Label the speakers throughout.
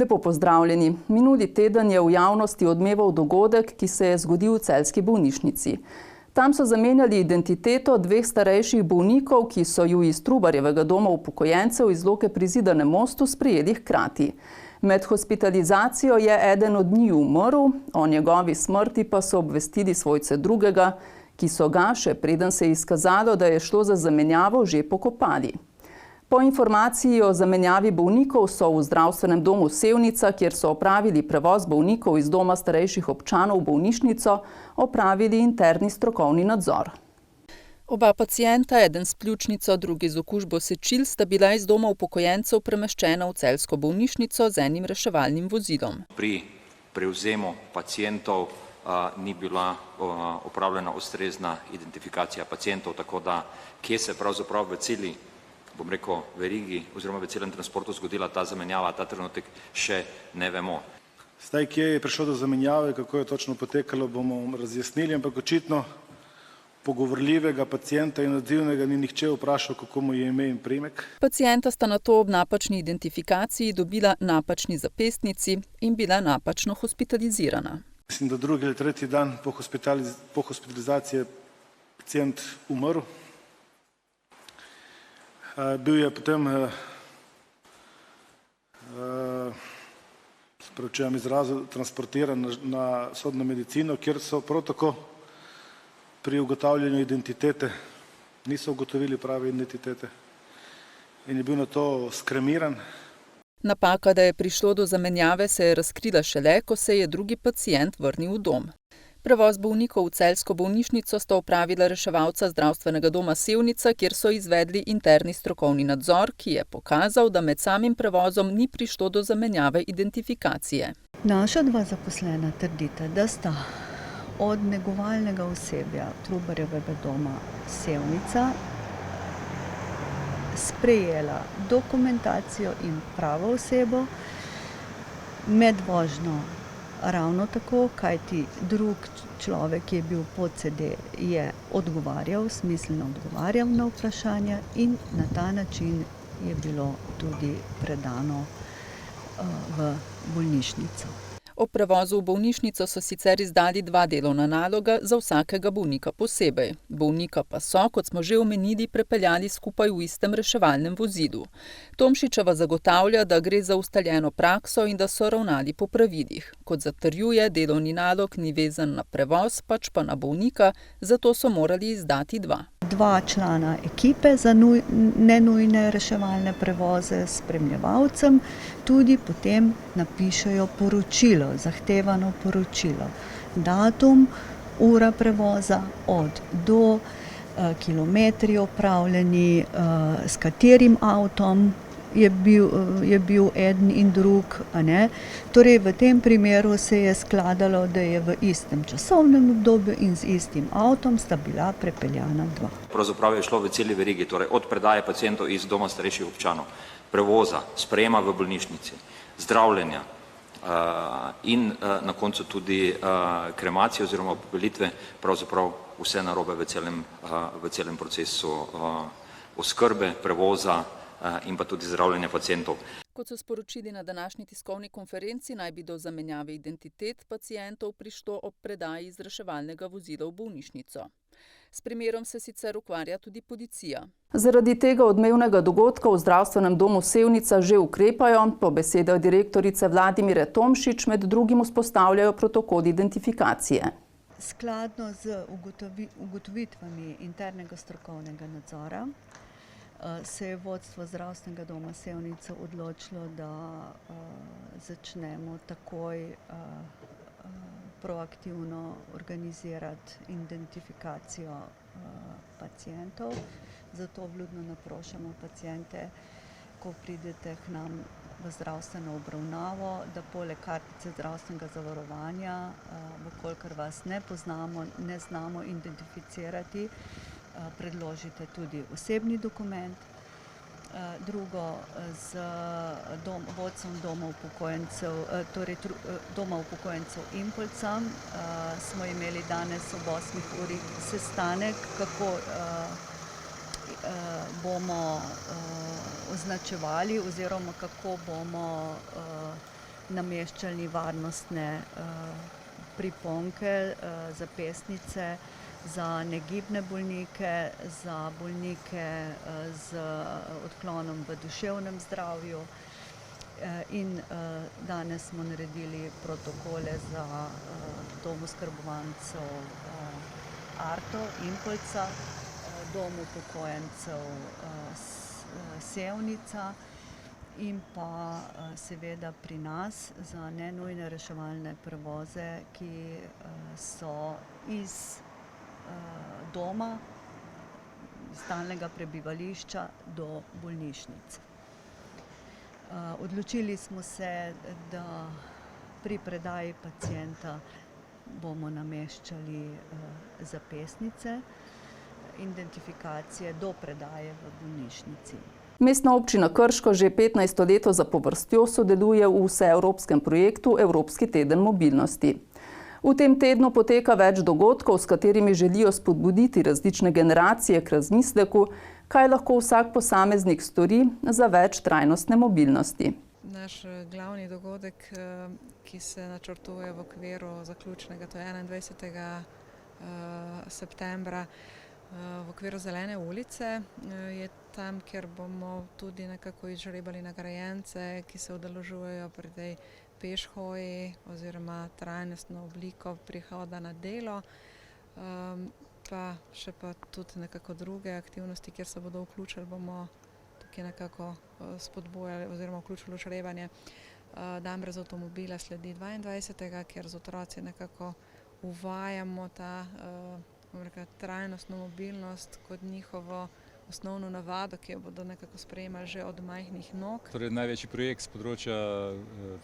Speaker 1: Lepo pozdravljeni. Minuli teden je v javnosti odmeval dogodek, ki se je zgodil v celjski bolnišnici. Tam so zamenjali identiteto dveh starejših bolnikov, ki so ju iz Trubarjevega doma upokojencev iz Loke pri Zidanem Mostu sprejeli hkrati. Med hospitalizacijo je eden od njiju umrl, o njegovi smrti pa so obvestili svojce drugega, ki so ga, še preden se je izkazalo, da je šlo za zamenjavo, že pokopali. Po informaciji o zamenjavi bolnikov so v zdravstvenem domu Sevnica, kjer so opravili prevoz bolnikov iz doma starejših občanov v bolnišnico, opravili interni strokovni nadzor. Oba pacienta, eden s pljučnico, drugi z okužbo sečil, sta bila iz doma upokojencev premeščena v celjsko bolnišnico z enim reševalnim vozilom.
Speaker 2: Pri prevzemu pacientov ni bila opravljena ustrezna identifikacija pacientov, tako da kje se pravzaprav v celi verigi oziroma v celem transportu zgodila ta zamenjava, ta trenutek še ne vemo.
Speaker 3: Zdaj, kje je prišlo do zamenjave, kako je točno potekalo, bomo razjasnili, ampak očitno pogovorljivega pacienta in odzivnega ni nihče vprašal, kako mu je ime in priimek.
Speaker 1: Pacienta sta nato ob napačni identifikaciji dobila napačni zapestnici in bila napačno hospitalizirana.
Speaker 3: Mislim, da drugi ali tretji dan po hospitalizaciji je pacient umrl. Bil je potem, spravujem izrazu, transportiran na sodno medicino, kjer so prav tako pri ugotavljanju identitete niso ugotovili prave identitete in je bil na to skremiran.
Speaker 1: Napaka, da je prišlo do zamenjave, se je razkrila šele, ko se je drugi pacient vrnil v dom. Prevoz bolnikov v celjsko bolnišnico sta opravila reševalca zdravstvenega doma Sevnica, kjer so izvedli interni strokovni nadzor, ki je pokazal, da med samim prevozom ni prišlo do zamenjave identifikacije.
Speaker 4: Naša dva zaposlena trdita, da sta od negovalnega osebja Trubarjevega doma Sevnica sprejela dokumentacijo in pravo osebo med vožnjo. Ravno tako, kajti drug človek, ki je bil pod CD, je odgovarjal, smiselno odgovarjal na vprašanja in na ta način je bilo tudi predano v bolnišnico.
Speaker 1: Ob prevozu v bolnišnico so sicer izdali 2 delovna naloga za vsakega bolnika posebej. Bolnika pa so, kot smo že omenili, prepeljali skupaj v istem reševalnem vozilu. Tomšičeva zagotavlja, da gre za ustaljeno prakso in da so ravnali po pravilih. Kot zatrjuje, delovni nalog ni vezan na prevoz, pač pa na bolnika, zato so morali izdati 2.
Speaker 4: 2 člana ekipe za nenujne reševalne prevoze s spremljevalcem tudi potem napišejo poročilo, zahtevano poročilo. Datum, ura prevoza, od do, kilometri opravljeni, s katerim avtom je bil eden in drug. Torej, v tem primeru se je skladalo, da je v istem časovnem obdobju in z istim avtom sta bila prepeljana 2.
Speaker 2: Pravzaprav je šlo v celi verigi, torej od predaje pacientov iz doma starejših občanov, prevoza, sprejema v bolnišnici, zdravljenja in na koncu tudi kremacije oziroma popelitve, pravzaprav vse narobe v celem procesu oskrbe, prevoza in pa tudi zdravljenja pacientov.
Speaker 1: Kot so sporočili na današnji tiskovni konferenci, naj bi do zamenjave identitet pacientov prišlo ob predaji iz reševalnega vozila v bolnišnico. S primerom se sicer ukvarja tudi policija. Zaradi tega odmevnega dogodka v zdravstvenem domu Sevnica že ukrepajo. Po besedah direktorice Vladimire Tomšič med drugim vzpostavljajo protokol identifikacije.
Speaker 4: Skladno z ugotovitvami internega strokovnega nadzora se je vodstvo zdravstvenega doma Sevnica odločilo, da začnemo takoj proaktivno organizirati identifikacijo pacientov. Zato vljudno naprošamo paciente, ko pridete k nam v zdravstveno obravnavo, da poleg kartice zdravstvenega zavarovanja, vkolikor vas ne poznamo, ne znamo identificirati, predložite tudi osebni dokument. Drugo, z vodstvom doma upokojencev, torej doma upokojencev Impolca, smo imeli danes ob 8 uri sestanek, kako bomo označevali oziroma kako bomo nameščali varnostne priponke, zapestnice za negibne bolnike, za bolnike z odklonom v duševnem zdravju. In danes smo naredili protokole za dom oskrbovancev Arto, Impolca, dom upokojencev Sevnica in pa seveda pri nas za nenujne reševalne prevoze, ki so iz doma, stalnega prebivališča do bolnišnic. Odločili smo se, da pri predaji pacienta bomo nameščali zapestnice, identifikacije do predaje v bolnišnici.
Speaker 1: Mestna občina Krško že 15. leto zapovrstjo sodeluje v vseevropskem projektu Evropski teden mobilnosti. V tem tednu poteka več dogodkov, s katerimi želijo spodbuditi različne generacije k razmisleku, kaj lahko vsak posameznik stori za več trajnostne mobilnosti.
Speaker 5: Naš glavni dogodek, ki se načrtuje v okviru zaključnega, to je 21. septembra, v okviru Zelene ulice, je tam, kjer bomo tudi nekako izžrebali nagrajence, ki se udeležujejo pri tej pešhoji oziroma trajnostno obliko prihoda na delo, pa še pa tudi nekako druge aktivnosti, kjer se bodo vključili, bomo tukaj nekako spodbujali oziroma vključili v žrebanje. Dan brez avtomobila sledi 22. kjer z otroci nekako uvajamo ta trajnostno mobilnost kot njihovo osnovno navado, ki jo bodo nekako sprejemali že od majhnih nog.
Speaker 6: Torej, največji projekt z področja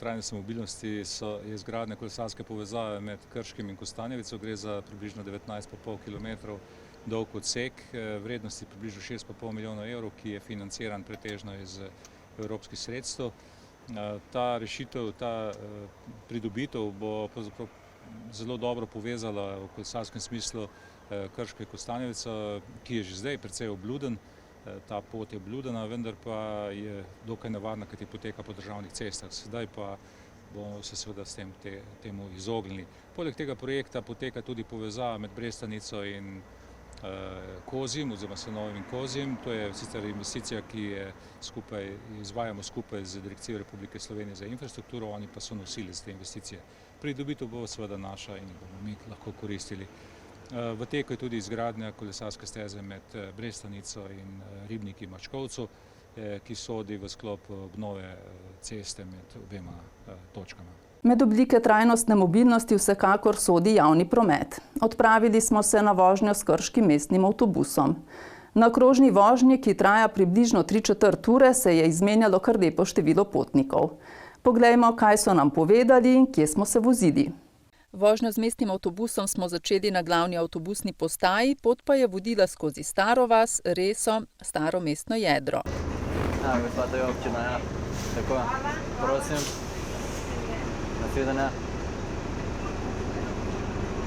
Speaker 6: trajnostne mobilnosti je izgradnja kolesarske povezave med Krškim in Kostanjevico. Gre za približno 19,5 km dolg odsek, vrednosti približno 6,5 milijonov evrov, ki je financiran pretežno iz evropskih sredstev. Ta rešitev, ta pridobitev bo zelo dobro povezala v kolesarskem smislu Krško in Kostanjevico, ki je že zdaj precej obluden. Ta pot je obludena, vendar pa je dokaj nevarna, kajti poteka po državnih cestah. Sedaj pa bomo se seveda s temu izognili. Poleg tega projekta poteka tudi povezava med Brestanico in Kozjim oziroma Senovim in Kozjim. To je sicer investicija, ki je izvajamo skupaj z Direkcijo Republike Slovenije za infrastrukturo, oni pa so nosilci te investicije. Pridobitev bo seveda naša in bomo mi lahko koristili. V teku je tudi izgradnja kolesarske steze med Brestanico in Ribniki in Mačkovcu, ki sodi v sklop obnove ceste med obema točkama.
Speaker 1: Med oblike trajnostne mobilnosti vsekakor sodi javni promet. Odpravili smo se na vožnjo s krškim mestnim avtobusom. Na krožni vožnji, ki traja približno 3/4 ure, se je izmenjalo kar lepo število potnikov. Poglejmo, kaj so nam povedali in kje smo se vozili. Vožnjo z mestnim avtobusom smo začeli na glavni avtobusni postaji, pot pa je vodila skozi Staro vas, Reso, staro mestno jedro.
Speaker 7: Ja, gospod, to je občina, ja. Tako, prosim. Nasvidenja.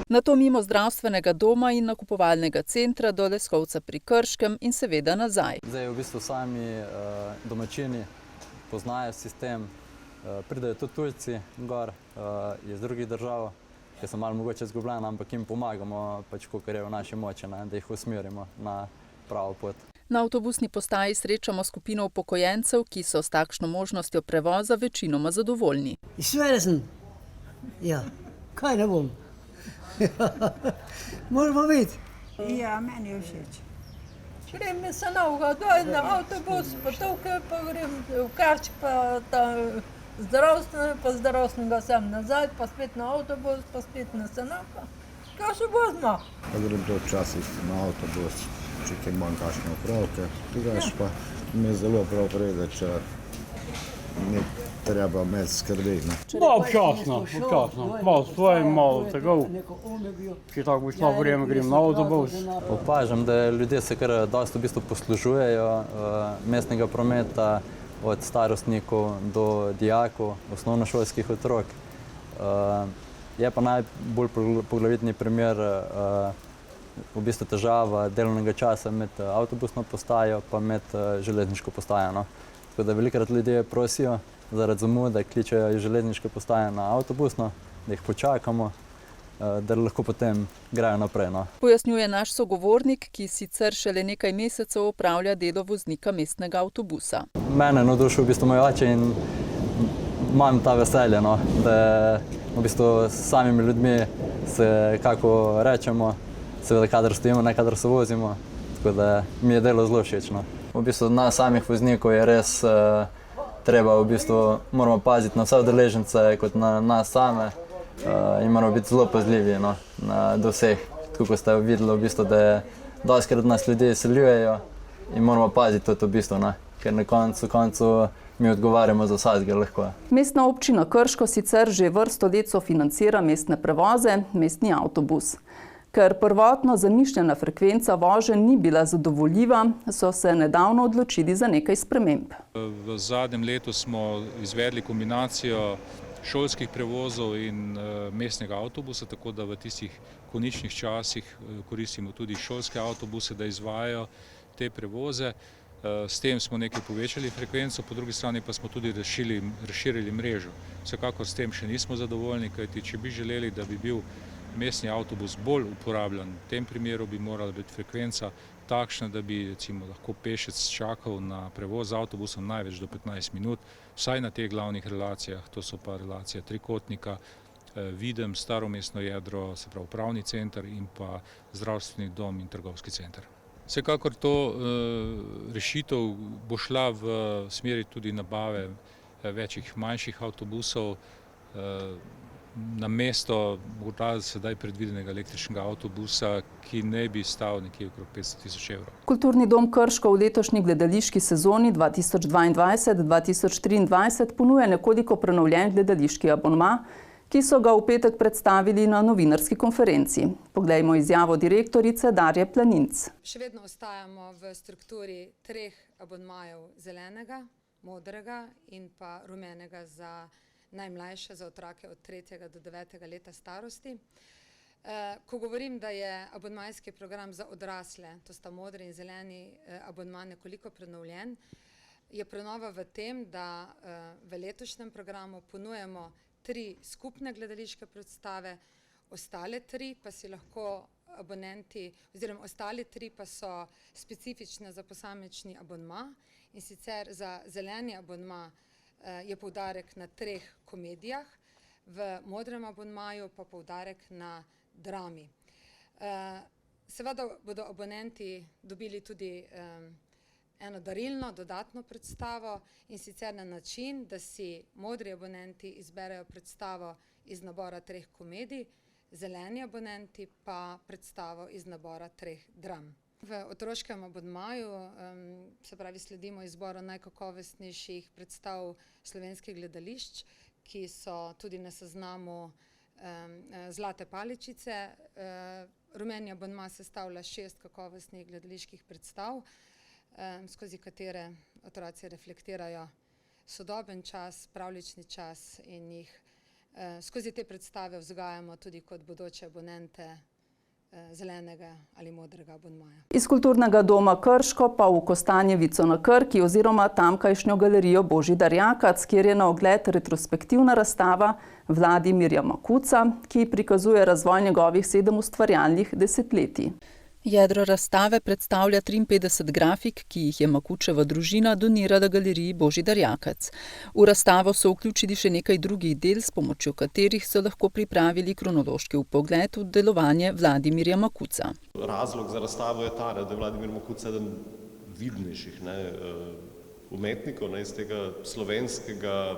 Speaker 1: Nato mimo zdravstvenega doma in nakupovalnega centra do Leskovca pri Krškem in seveda nazaj.
Speaker 7: Zdaj v bistvu sami domačini poznajo sistem, pridejo tudi tujci gor iz drugih držav, ki so malo mogoče izgubljeni, ampak jim pomagamo, pač kolikor je v naši moči, da jih usmerimo na pravo pot.
Speaker 1: Na avtobusni postaji srečamo skupino upokojencev, ki so s takšno možnostjo prevoza večinoma zadovoljni.
Speaker 8: Seveda sem. Ja, kaj ne bom. Moramo biti.
Speaker 9: Ja, meni je všeč. Grem iz Sanovega, dojdem na avtobus, pa tukaj pa grem v Karč, pa tam zdravstvenega sem nazaj, pa spet na avtobus, pa spet na Sanovka. Kaj še vozimo?
Speaker 10: Pa grem to včasih na avtobus, če kaj imam kakšne opravke. Drugače pa mi je zelo prav prede, če ni treba imeti skrbi.
Speaker 11: Občasno. Malo svoje, malo tega. Če tako bo šlo vreme, grem na avtobus.
Speaker 7: Opažam, da ljudje se kar dosti v bistvu poslužujejo mestnega prometa, od starostnikov do dijakov, osnovnošolskih otrok. Je pa najbolj poglavitni primer v bistvu težava delovnega časa med avtobusno postajo pa med železniško postajo. tako da velikokrat ljudje prosijo zaradi zamude, kličejo iz železniške postaje na avtobusno, da jih počakamo, da lahko potem grejo naprej. No.
Speaker 1: Pojasnjuje naš sogovornik, ki sicer šele nekaj mesecev opravlja delo voznika mestnega avtobusa.
Speaker 7: Mene navdušil v bistvu moj oče in imam ta veselje, no, da v bistvu s samimi ljudmi se kako rečemo, seveda kadar stojimo, ne kadar se vozimo, tako da mi je delo zelo všeč. No. V bistvu od nas samih voznikov je res treba, v bistvu moramo paziti na vse udeležence kot na nas same in moramo biti zelo pazljivi, no, do vseh. Tako kot ste videli, v bistvu, da dostikrat nas ljudje izseljujejo in moramo paziti tudi v bistvu, no, ker na koncu mi odgovarjamo za vsakega lahko.
Speaker 1: Mestna občina Krško sicer že vrsto let sofinancira mestne prevoze, mestni avtobus. Ker prvotno zamišljena frekvenca voženj ni bila zadovoljiva, so se nedavno odločili za nekaj sprememb.
Speaker 6: V zadnjem letu smo izvedli kombinacijo šolskih prevozov in mestnega avtobusa, tako da v tistih koničnih časih koristimo tudi šolske avtobuse, da izvajajo te prevoze. S tem smo nekaj povečali frekvenco, po drugi strani pa smo tudi razširili mrežo. Vsekakor s tem še nismo zadovoljni, kajti če bi želeli, da bi bil mestni avtobus bolj uporabljen, v tem primeru bi morala biti frekvenca takšna, da bi recimo lahko pešec čakal na prevoz z avtobusom največ do 15 minut, vsaj na teh glavnih relacijah, to so pa relacija Trikotnika, Videm, Staro mestno jedro, se pravi upravni center in pa zdravstveni dom in trgovski center. Vsekakor to rešitev bo šla v smeri tudi nabave večjih manjših avtobusov, namesto morda sedaj predvidenega električnega avtobusa, ki ne bi stal nekje okrog 500 000 evrov.
Speaker 1: Kulturni dom Krško v letošnji gledališki sezoni 2022-2023 ponuja nekoliko prenovljen gledališki abonma, ki so ga v petek predstavili na novinarski konferenci. Poglejmo izjavo direktorice Darje Planinc.
Speaker 12: Še vedno ostajamo v strukturi 3 abonmajev zelenega, modrega in pa rumenega za najmlajše, za otroke od 3. do 9. leta starosti. Ko govorim, da je abonmajski program za odrasle, to sta modri in zeleni abonma, nekoliko prenovljen, je prenova v tem, da v letošnjem programu ponujemo 3 skupne gledališke predstave, ostale 3 pa si lahko abonenti, oziroma ostale 3 pa so specifične za posamični abonma, in sicer za zeleni abonma je poudarek na 3 komedijah, v modrem abonmaju pa poudarek na drami. Seveda bodo abonenti dobili tudi eno darilno, dodatno predstavo, in sicer na način, da si modri abonenti izberejo predstavo iz nabora 3 komedij, zeleni abonenti pa predstavo iz nabora 3 dram. V otroškem abonmaju, se pravi, sledimo izboru najkakovostnejših predstav slovenskih gledališč, ki so tudi na seznamu Zlate paličice. Rumeni abonma sestavlja 6 kakovostnih gledaliških predstav, skozi katere otroci reflektirajo sodoben čas, pravljični čas in jih skozi te predstave vzgajamo tudi kot bodoče abonente zelenega ali modrega abonmaja. Iz
Speaker 1: Kulturnega doma Krško pa v Kostanjevico na Krki oziroma tamkajšnjo galerijo Božidar Jakac, kjer je na ogled retrospektivna razstava Vladimirja Makuca, ki prikazuje razvoj njegovih 7 ustvarjalnih desetletij. Jedro razstave predstavlja 53 grafik, ki jih je Makučeva družina donirala galeriji Božidar Jakac. V razstavo so vključili še nekaj drugih del, s pomočjo katerih so lahko pripravili kronološki vpogled v delovanje Vladimirja Makuca.
Speaker 13: Razlog za razstavo je ta, da je Vladimir Makuc eden vidnejših umetnikov iz tega slovenskega,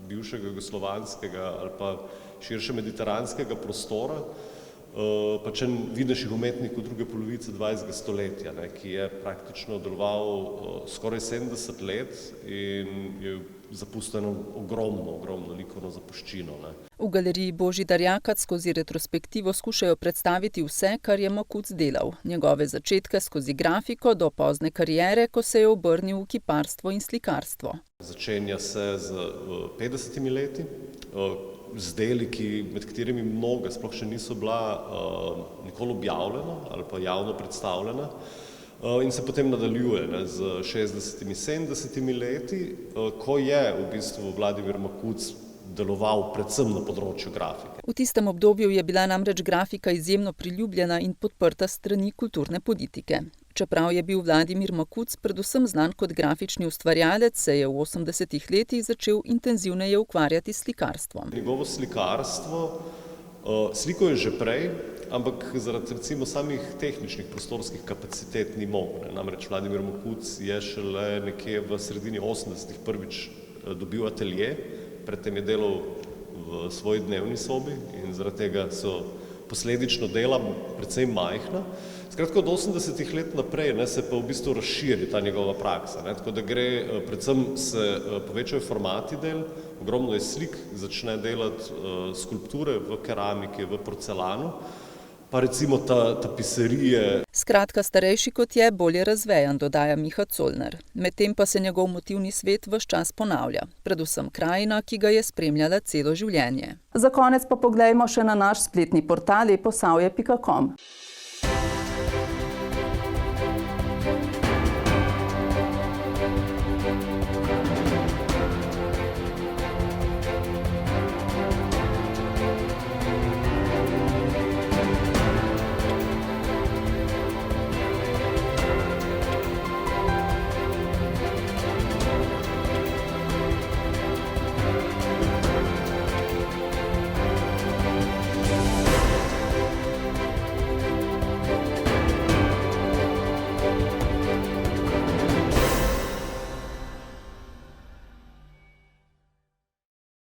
Speaker 13: bivšega jugoslovanskega ali pa širše mediteranskega prostora, pač en vidnejših umetnikov druge polovice 20. stoletja, ki je praktično deloval skoraj 70 let in je zapustil eno ogromno likovno zapuščino.
Speaker 1: V galeriji Božidar Jakac skozi retrospektivo skušajo predstaviti vse, kar je Makuc delal. Njegove začetke skozi grafiko do pozne kariere, ko se je obrnil v kiparstvo in slikarstvo.
Speaker 13: Začenja se z 50 leti, z deli, med katerimi mnoga sploh še niso bila nikoli objavljena ali pa javno predstavljena. in se potem nadaljuje z 60-imi, 70-imi leti, ko je v bistvu Vladimir Makuc deloval predvsem na področju grafike.
Speaker 1: V tistem obdobju je bila namreč grafika izjemno priljubljena in podprta s strani kulturne politike. Čeprav je bil Vladimir Makuc predvsem znan kot grafični ustvarjalec, se je v 80-ih letih začel intenzivneje ukvarjati s slikarstvom.
Speaker 13: Njegovo slikarstvo, sliko je že prej, ampak zaradi recimo samih tehničnih prostorskih kapacitet ni mogel. Namreč Vladimir Makuc je šele nekje v sredini 80-ih prvič dobil atelje, predtem je delal v svoji dnevni sobi in zaradi tega so posledično dela precej majhna. Skratka, od 80-ih let naprej se pa v bistvu razširi ta njegova praksa. Tako da gre, predvsem se povečajo formati del, ogromno je slik, začne delati skulpture v keramiki, v porcelanu, pa recimo tapiserije.
Speaker 1: Skratka, starejši kot je, bolje razvejan, dodaja Miha Colner. Medtem pa se njegov motivni svet ves čas ponavlja, predvsem krajina, ki ga je spremljala celo življenje. Za konec pa poglejmo še na naš spletni portal eposavje.com.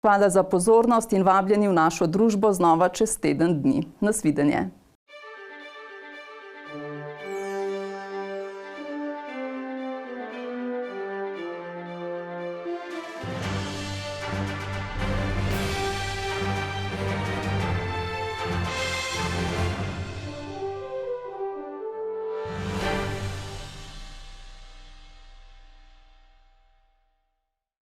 Speaker 1: Hvala za pozornost in vabljeni v našo družbo znova čez teden dni. Nasvidenje.